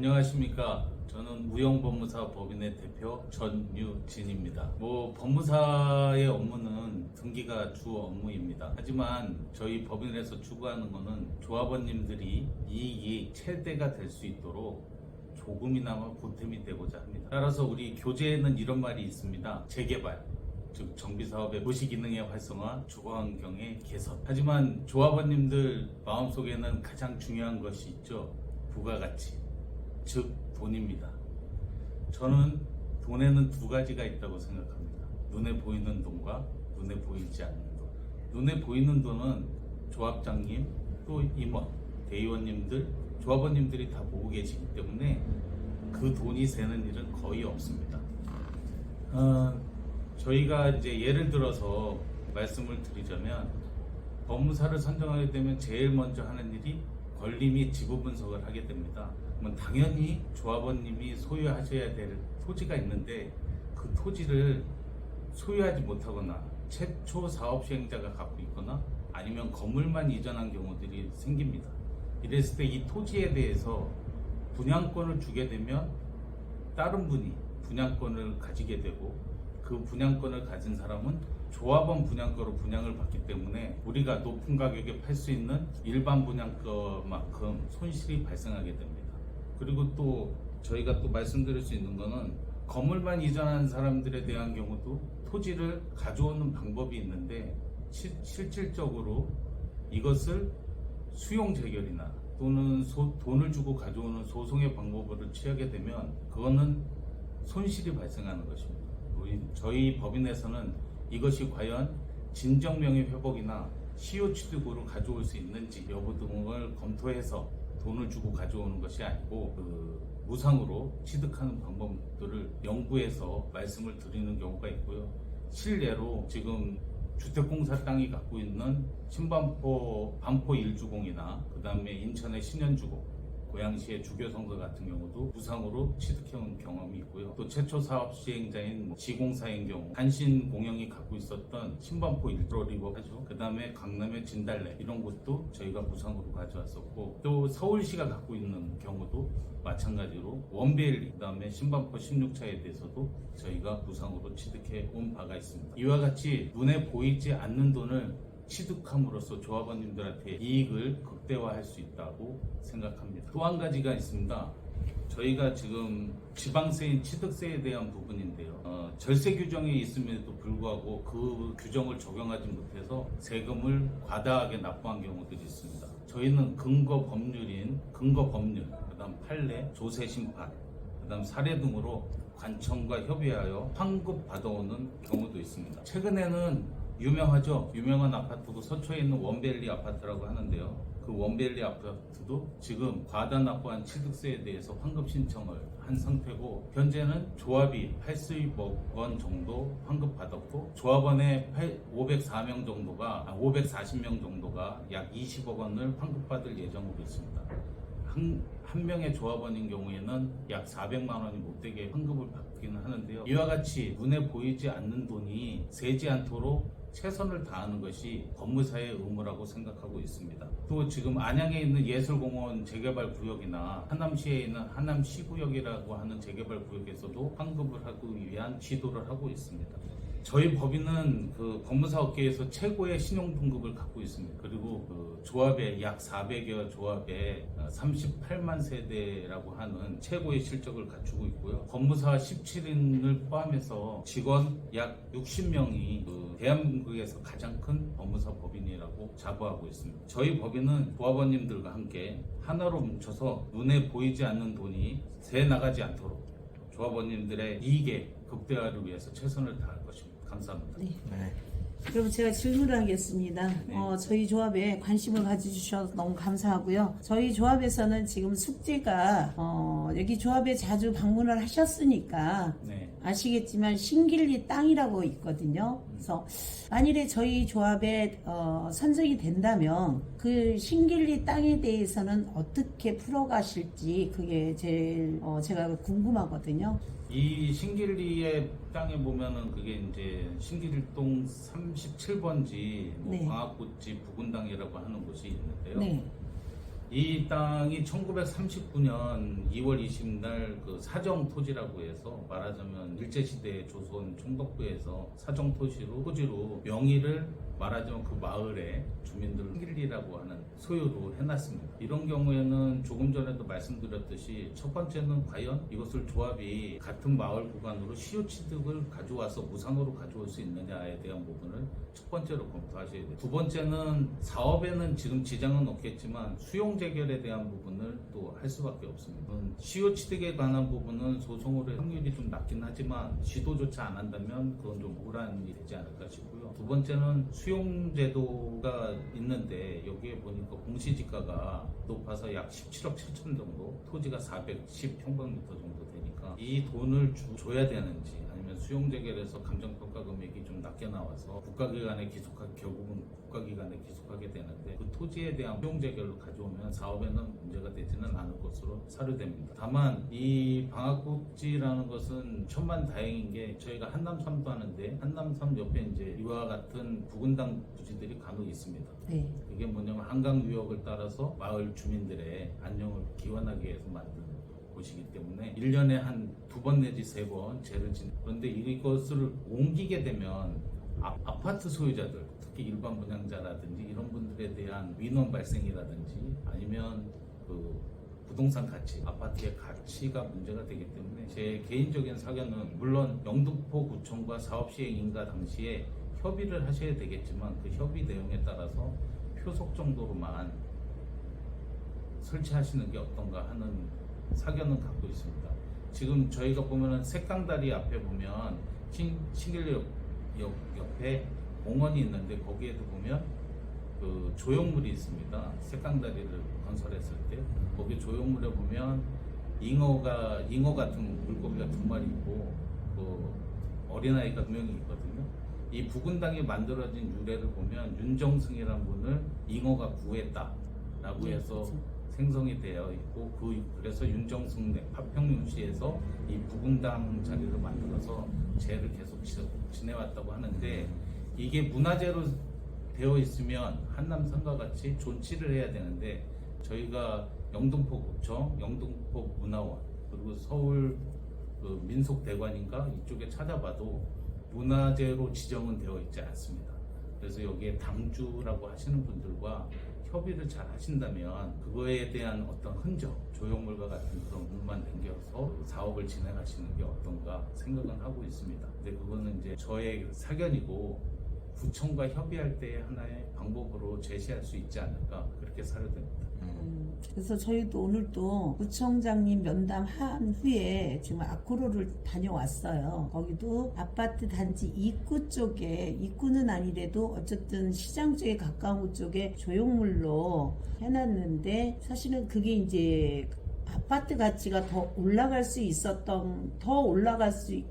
안녕하십니까. 저는 우영법무사 법인의 대표 전유진입니다. 법무사의 업무는 등기가 주 업무입니다. 하지만 저희 법인에서 추구하는 것은 조합원님들이 이익이 최대가 될 수 있도록 조금이나마 보탬이 되고자 합니다. 따라서 우리 교재에는 이런 말이 있습니다. 재개발, 즉 정비사업의 도시기능의 활성화, 주거환경의 개선. 하지만 조합원님들 마음속에는 가장 중요한 것이 있죠. 부가가치, 즉 돈입니다. 저는 돈에는 두 가지가 있다고 생각합니다. 눈에 보이는 돈과 눈에 보이지 않는 돈. 눈에 보이는 돈은 조합장님, 또 임원, 대의원님들, 조합원님들이 다 보고 계시기 때문에 그 돈이 새는 일은 거의 없습니다. 저희가 이제 예를 들어서 말씀을 드리자면, 법무사를 선정하게 되면 제일 먼저 하는 일이 권리 및 지분 분석을 하게 됩니다. 그러면 당연히 조합원님이 소유하셔야 될 토지가 있는데, 그 토지를 소유하지 못하거나 최초 사업 시행자가 갖고 있거나 아니면 건물만 이전한 경우들이 생깁니다. 이랬을 때 이 토지에 대해서 분양권을 주게 되면 다른 분이 분양권을 가지게 되고, 그 분양권을 가진 사람은 조합원 분양가로 분양을 받기 때문에 우리가 높은 가격에 팔 수 있는 일반 분양가만큼 손실이 발생하게 됩니다. 그리고 또 저희가 또 말씀드릴 수 있는 거는, 건물만 이전한 사람들에 대한 경우도 토지를 가져오는 방법이 있는데, 실질적으로 이것을 수용 재결이나 또는 돈을 주고 가져오는 소송의 방법으로 취하게 되면 그거는 손실이 발생하는 것입니다. 저희 법인에서는 이것이 과연 진정명의 회복이나 시효 취득으로 가져올 수 있는지 여부 등을 검토해서 돈을 주고 가져오는 것이 아니고, 무상으로 취득하는 방법들을 연구해서 말씀을 드리는 경우가 있고요. 실례로 지금 주택공사 땅이 갖고 있는 신반포 반포 1주공이나 그 다음에 인천의 신현주공, 고양시의 주교성서 같은 경우도 무상으로 취득해온 경험이 있고요. 또 최초 사업 시행자인 지공사인 경우 한신공영이 갖고 있었던 신반포 1로 리버하죠. 그 다음에 강남의 진달래, 이런 곳도 저희가 무상으로 가져왔었고, 또 서울시가 갖고 있는 경우도 마찬가지로 원베일리, 그 다음에 신반포 16차에 대해서도 저희가 무상으로 취득해 온 바가 있습니다. 이와 같이 눈에 보이지 않는 돈을 취득함으로써 조합원님들한테 이익을 극대화할 수 있다고 생각합니다. 또 한 가지가 있습니다. 저희가 지금 지방세인 취득세에 대한 부분인데요. 절세 규정이 있음에도 불구하고 그 규정을 적용하지 못해서 세금을 과다하게 납부한 경우들이 있습니다. 저희는 근거 법률, 그 다음 판례, 조세 심판, 그 다음 사례 등으로 관청과 협의하여 환급 받아오는 경우도 있습니다. 최근에는 유명하죠. 유명한 아파트고 서초에 있는 원벨리 아파트라고 하는데요. 그 원벨리 아파트도 지금 과다 납부한 취득세에 대해서 환급 신청을 한 상태고, 현재는 조합이 80억 원 정도 환급 받았고, 조합원의 540명 정도가 약 20억 원을 환급받을 예정으로 있습니다. 한 명의 조합원인 경우에는 약 400만 원이 못되게 환급을 받기는 하는데요. 이와 같이 눈에 보이지 않는 돈이 새지 않도록 최선을 다하는 것이 법무사의 의무라고 생각하고 있습니다. 또 지금 안양에 있는 예술공원 재개발구역이나 하남시에 있는 하남시구역이라고 하는 재개발구역에서도 환급을 하기 위한 시도를 하고 있습니다. 저희 법인은 그 법무사 업계에서 최고의 신용등급을 갖고 있습니다. 그리고 그 조합에 약 400여 조합에 38만 세대라고 하는 최고의 실적을 갖추고 있고요. 법무사 17인을 포함해서 직원 약 60명이 그 대한민국에서 가장 큰 법무사 법인이라고 자부하고 있습니다. 저희 법인은 조합원님들과 함께 하나로 뭉쳐서 눈에 보이지 않는 돈이 새 나가지 않도록 조합원님들의 이익의 극대화를 위해서 최선을 다할 것입니다. 감사합니다. 네. 그럼 제가 질문을 하겠습니다. 네. 저희 조합에 관심을 가져주셔서 너무 감사하고요. 저희 조합에서는 지금 숙제가 여기 조합에 자주 방문을 하셨으니까 네. 아시겠지만 신길리 땅이라고 있거든요. 그래서 만일에 저희 조합에 선정이 된다면 그 신길리 땅에 대해서는 어떻게 풀어가실지 그게 제일 제가 궁금하거든요. 이 신길리의 땅에 보면은 그게 이제 신길동 37번지 네. 광학꽃집 부근당이라고 하는 곳이 있는데요. 네. 이 땅이 1939년 2월 20일 날 그 사정 토지라고 해서 말하자면 일제시대 조선 총독부에서 사정 토지로 명의를 말하자면 그 마을의 주민들을 신길리라고 하는 소유로 해놨습니다. 이런 경우에는 조금 전에도 말씀드렸듯이 첫 번째는 과연 이것을 조합이 같은 마을 구간으로 시효 취득을 가져와서 무상으로 가져올 수 있느냐에 대한 부분을 첫 번째로 검토하셔야 돼요. 두 번째는 사업에는 지금 지장은 없겠지만 수용 재결에 대한 부분을 또 할 수밖에 없습니다. 시효 취득에 관한 부분은 소송으로 확률이 좀 낮긴 하지만 시도조차 안 한다면 그건 좀 억울한 일이 되지 않을까 싶고요. 두 번째는 수용 제도가 있는데 여기에 보니까 공시지가가 높아서 약 17억 7천 정도, 토지가 410평방미터 정도 되니까 이 돈을 줘야 되는지 아니면 수용 재결에서 감정평가 금액이 좀 낮게 나와서 결국은 국가기관에 기속하게 되는데 그 토지에 대한 수용 재결로 가져오면 사업에는 문제가 되지는 않을 것으로 사료됩니다. 다만 이 방학복지라는 것은 천만다행인 게 저희가 한남삼도 하는데 한남삼 옆에 이제 이와 같은 부근당 부지들이 간혹 있습니다. 네. 그게 뭐냐면 한강 유역을 따라서 마을 주민들의 안녕을 기원하기 위해서 만든 곳이기 때문에 1년에 한 2번 내지 3번 제를 지내. 그런데 이것을 옮기게 되면 아파트 소유자들, 특히 일반 분양자라든지 이런 분들에 대한 민원 발생이라든지 아니면 그 부동산 가치, 아파트의 가치가 문제가 되기 때문에 제 개인적인 사견은 물론 영등포 구청과 사업 시행 인가 당시에 협의를 하셔야 되겠지만 그 협의 내용에 따라서 표속 정도로만 설치하시는 게 어떤가 하는 사견은 갖고 있습니다. 지금 저희가 보면은 색강다리 앞에 보면 신길역 옆에 공원이 있는데 거기에도 보면 그 조형물이 있습니다. 색강다리를 건설했을 때 거기 조형물에 보면 잉어 같은 물고기가 2마리 있고 그 어린아이가 2명이 있거든요. 이 부근당이 만들어진 유래를 보면 윤정승이라는 분을 잉어가 구했다라고 해서 생성이 되어 있고 그래서 윤정승 파평윤시에서 이 부근당 자리를 만들어서 재를 계속 지내왔다고 하는데 이게 문화재로 되어 있으면 한남산과 같이 존치를 해야 되는데 저희가 영등포구청, 영등포문화원 그리고 서울 그 민속대관인가 이쪽에 찾아봐도 문화재로 지정은 되어 있지 않습니다. 그래서 여기에 당주라고 하시는 분들과 협의를 잘 하신다면 그거에 대한 어떤 흔적, 조형물과 같은 그런 물만 남겨서 사업을 진행하시는 게 어떤가 생각은 하고 있습니다. 근데 그거는 이제 저의 사견이고 구청과 협의할 때 하나의 방법으로 제시할 수 있지 않을까 그렇게 사료됩니다. 그래서 저희도 오늘 또 구청장님 면담한 후에 지금 아쿠로를 다녀왔어요. 거기도 아파트 단지 입구 쪽에, 입구는 아니래도 어쨌든 시장 쪽에 가까운 곳 쪽에 조형물로 해놨는데 사실은 그게 이제 아파트 가치가 더 올라갈 수 있었던,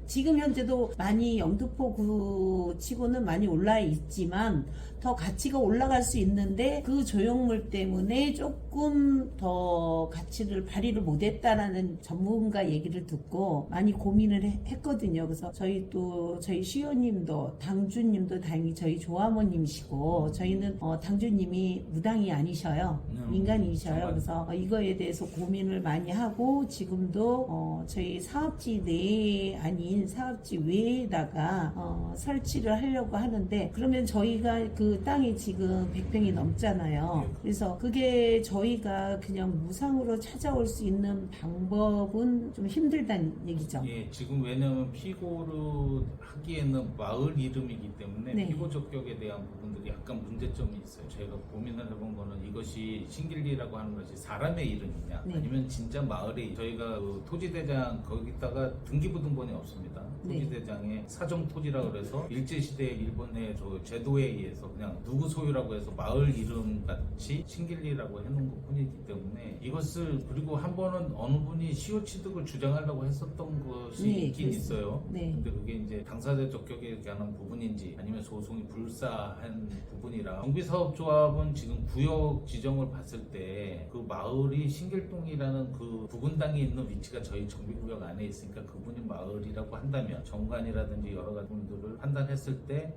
지금 현재도 많이 영등포구 치고는 많이 올라 있지만 더 가치가 올라갈 수 있는데 그 조형물 때문에 조금 더 가치를 발휘를 못했다라는 전문가 얘기를 듣고 많이 고민을 했거든요. 그래서 저희 시호님도 당주님도 다행히 저희 조합원님이시고 저희는 당주님이 무당이 아니셔요. 인간이셔요. 그래서 이거에 대해서 고민을 많이 하고 지금도 저희 사업지 내에 아닌 사업지 외에다가 설치를 하려고 하는데 그러면 저희가 그 땅이 지금 100평이 넘잖아요. 그래서 그게 저희가 그냥 무상으로 찾아올 수 있는 방법은 좀 힘들다는 얘기죠. 예, 지금 왜냐하면 피고를 하기에는 마을 이름이기 때문에 네. 피고 적격에 대한 부분들이 약간 문제점이 있어요. 저희가 고민을 해본 거는 이것이 신길리라고 하는 것이 사람의 이름이냐 네. 아니면 진짜 마을의 저희가 그 토지대장 거기다가 등기부등본이 없습니다. 네. 토지대장에 사정토지라고 해서 일제시대 일본의 저 제도에 의해서 그냥 누구 소유라고 해서 마을 이름 같이 신길리라고 해놓은 것 뿐이기 때문에 이것을 그리고 한 번은 어느 분이 시효 취득을 주장하려고 했었던 것이 네, 있긴 그랬어요. 있어요. 네. 근데 그게 이제 당사자 적격에 관한 부분인지 아니면 소송이 불사한 부분이라 정비사업조합은 지금 구역 지정을 봤을 때 그 마을이 신길동이라는 그 부근당이 있는 위치가 저희 정비구역 안에 있으니까 그분이 마을이라고 한다면 정관이라든지 여러 가지 분들을 판단했을 때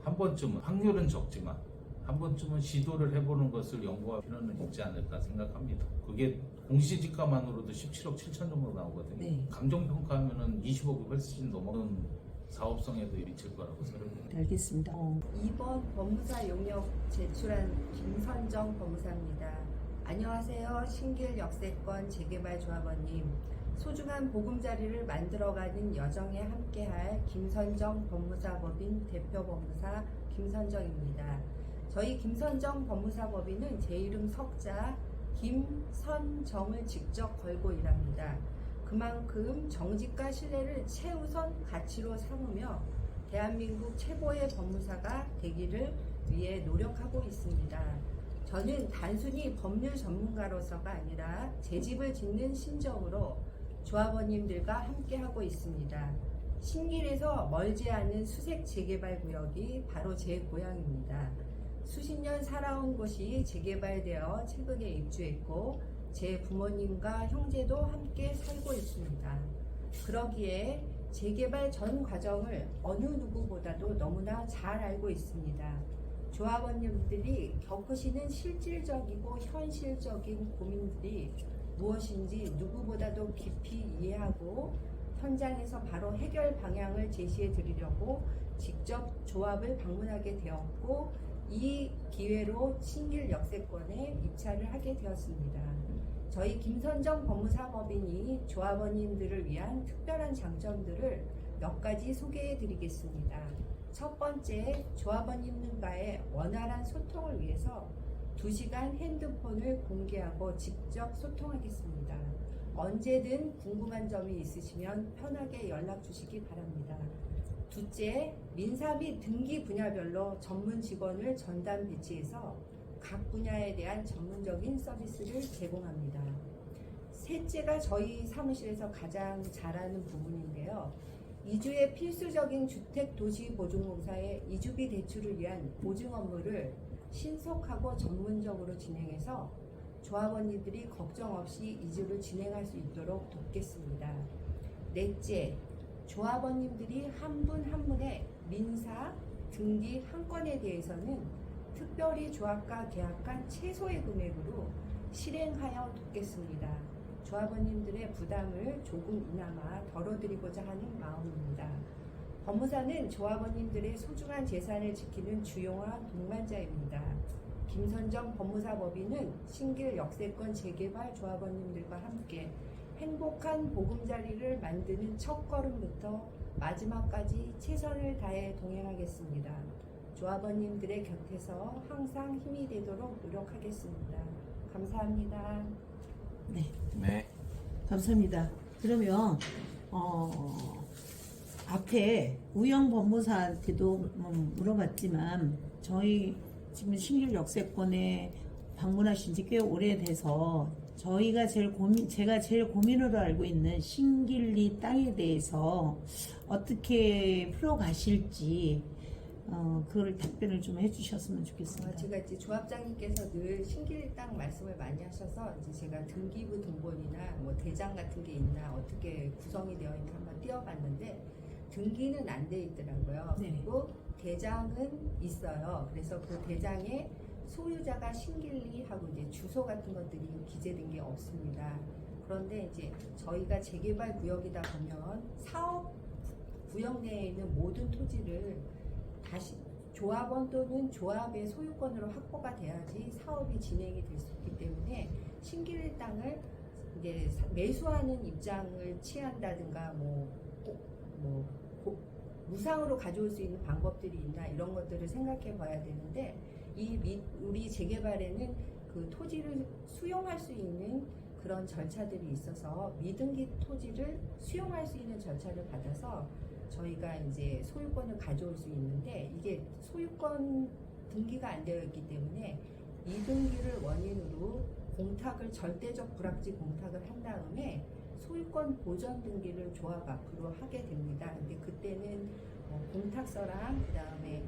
한 번쯤은 확률은 적지만 한 번쯤은 시도를 해보는 것을 연구할 필요는 있지 않을까 생각합니다. 그게 공시지가만으로도 17억 7천 정도 나오거든요. 네. 감정평가하면은 20억이 훨씬 넘어는 사업성에도 미칠 거라고 생각합니다. 네, 알겠습니다. 2번 법무사 용역 제출한 김선정 법무사입니다. 안녕하세요. 신길 역세권 재개발 조합원님. 소중한 보금자리를 만들어가는 여정에 함께할 김선정 법무사 법인 대표 법무사 김선정입니다. 저희 김선정 법무사 법인은 제 이름 석자 김선정을 직접 걸고 일합니다. 그만큼 정직과 신뢰를 최우선 가치로 삼으며 대한민국 최고의 법무사가 되기를 위해 노력하고 있습니다. 저는 단순히 법률 전문가로서가 아니라 제 집을 짓는 심정으로 조합원님들과 함께하고 있습니다. 신길에서 멀지 않은 수색 재개발 구역이 바로 제 고향입니다. 수십 년 살아온 곳이 재개발되어 최근에 입주했고 제 부모님과 형제도 함께 살고 있습니다. 그러기에 재개발 전 과정을 어느 누구보다도 너무나 잘 알고 있습니다. 조합원님들이 겪으시는 실질적이고 현실적인 고민들이 무엇인지 누구보다도 깊이 이해하고 현장에서 바로 해결 방향을 제시해 드리려고 직접 조합을 방문하게 되었고 이 기회로 신길 역세권에 입찰을 하게 되었습니다. 저희 김선정 법무사 법인이 조합원님들을 위한 특별한 장점들을 몇 가지 소개해 드리겠습니다. 첫 번째, 조합원님과의 원활한 소통을 위해서 2시간 핸드폰을 공개하고 직접 소통하겠습니다. 언제든 궁금한 점이 있으시면 편하게 연락 주시기 바랍니다. 둘째, 민사 및 등기 분야별로 전문 직원을 전담 배치해서 각 분야에 대한 전문적인 서비스를 제공합니다. 셋째가 저희 사무실에서 가장 잘하는 부분인데요. 이주의 필수적인 주택도시보증공사의 이주비 대출을 위한 보증 업무를 신속하고 전문적으로 진행해서 조합원님들이 걱정 없이 이주를 진행할 수 있도록 돕겠습니다. 넷째, 조합원님들이 한 분 한 분의 민사, 등기 한 건에 대해서는 특별히 조합과 계약한 최소의 금액으로 실행하여 돕겠습니다. 조합원님들의 부담을 조금이나마 덜어드리고자 하는 마음입니다. 법무사는 조합원님들의 소중한 재산을 지키는 주요한 동반자입니다. 김선정 법무사 법인은 신길 역세권 재개발 조합원님들과 함께 행복한 보금자리를 만드는 첫걸음부터 마지막까지 최선을 다해 동행하겠습니다. 조합원님들의 곁에서 항상 힘이 되도록 노력하겠습니다. 감사합니다. 네. 감사합니다. 그러면 앞에 우영 법무사한테도 물어봤지만 저희 지금 신길 역세권에 방문하신 지 꽤 오래돼서 제가 제일 고민으로 알고 있는 신길리 땅에 대해서 어떻게 풀어가실지 그걸 답변을 좀 해주셨으면 좋겠습니다. 제가 이제 조합장님께서 늘 신길 땅 말씀을 많이 하셔서 이제 제가 등기부 등본이나 뭐 대장 같은 게 있나 어떻게 구성이 되어 있나 한번 띄워봤는데 등기는 안 돼 있더라고요. 네. 그리고 대장은 있어요. 그래서 그 대장에 소유자가 신길리하고 이제 주소 같은 것들이 기재된 게 없습니다. 그런데 이제 저희가 재개발 구역이다 보면 사업 구역 내에 있는 모든 토지를 다시 조합원 또는 조합의 소유권으로 확보가 돼야지 사업이 진행이 될 수 있기 때문에 신길 땅을 이제 매수하는 입장을 취한다든가 무상으로 가져올 수 있는 방법들이 있나 이런 것들을 생각해 봐야 되는데 우리 재개발에는 그 토지를 수용할 수 있는 그런 절차들이 있어서 미등기 토지를 수용할 수 있는 절차를 받아서 저희가 이제 소유권을 가져올 수 있는데 이게 소유권 등기가 안 되어 있기 때문에 이등기를 원인으로 공탁을 절대적 불확지 공탁을 한 다음에 소유권 보전 등기를 조합 앞으로 하게 됩니다. 근데 그때는 공탁서랑 그다음에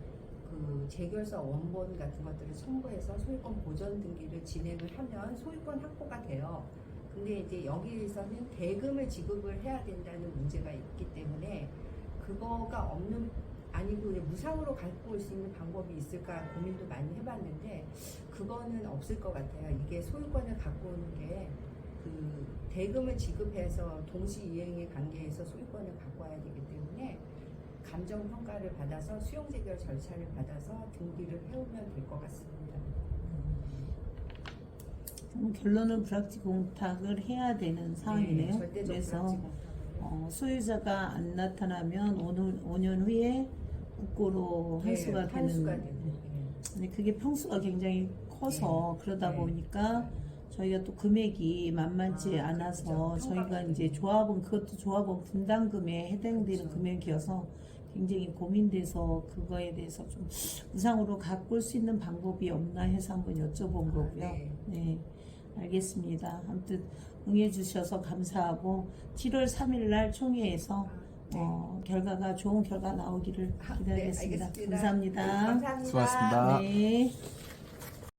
그 재결서 원본 같은 것들을 첨부해서 소유권 보전 등기를 진행을 하면 소유권 확보가 돼요. 근데 이제 여기에서는 대금을 지급을 해야 된다는 문제가 있기 때문에 그거가 아니고 그냥 무상으로 갖고 올 수 있는 방법이 있을까 고민도 많이 해봤는데 그거는 없을 것 같아요. 이게 소유권을 갖고 오는 게 그 대금을 지급해서 동시이행의 관계에서 소유권을 갖고 와야 되기 때문에 감정 평가를 받아서 수용 재결 절차를 받아서 등기를 해오면 될 것 같습니다. 그럼 결론은 불확지 공탁을 해야 되는 상황이네요. 네, 절대적 그래서 불확지 공탁을. 소유자가 안 나타나면 5년 후에 국고로 환수가 네, 되는. 환수가 되고. 네. 근데 그게 평수가 굉장히 커서 그러다 네. 보니까 저희가 또 금액이 만만치 않아서 그렇죠. 저희가 평가가 이제 조합원 그것도 조합원 분담금에 해당되는 그렇죠. 금액이어서 굉장히 고민돼서 그거에 대해서 좀 무상으로 갖고 올 수 있는 방법이 없나 해서 한번 여쭤본 거고요. 네. 네, 알겠습니다. 아무튼 응해주셔서 감사하고 7월 3일 날 총회에서 네. 결과가 좋은 결과 나오기를 네, 기다리겠습니다. 알겠습니다. 감사합니다. 감사합니다. 수고하셨습니다. 네.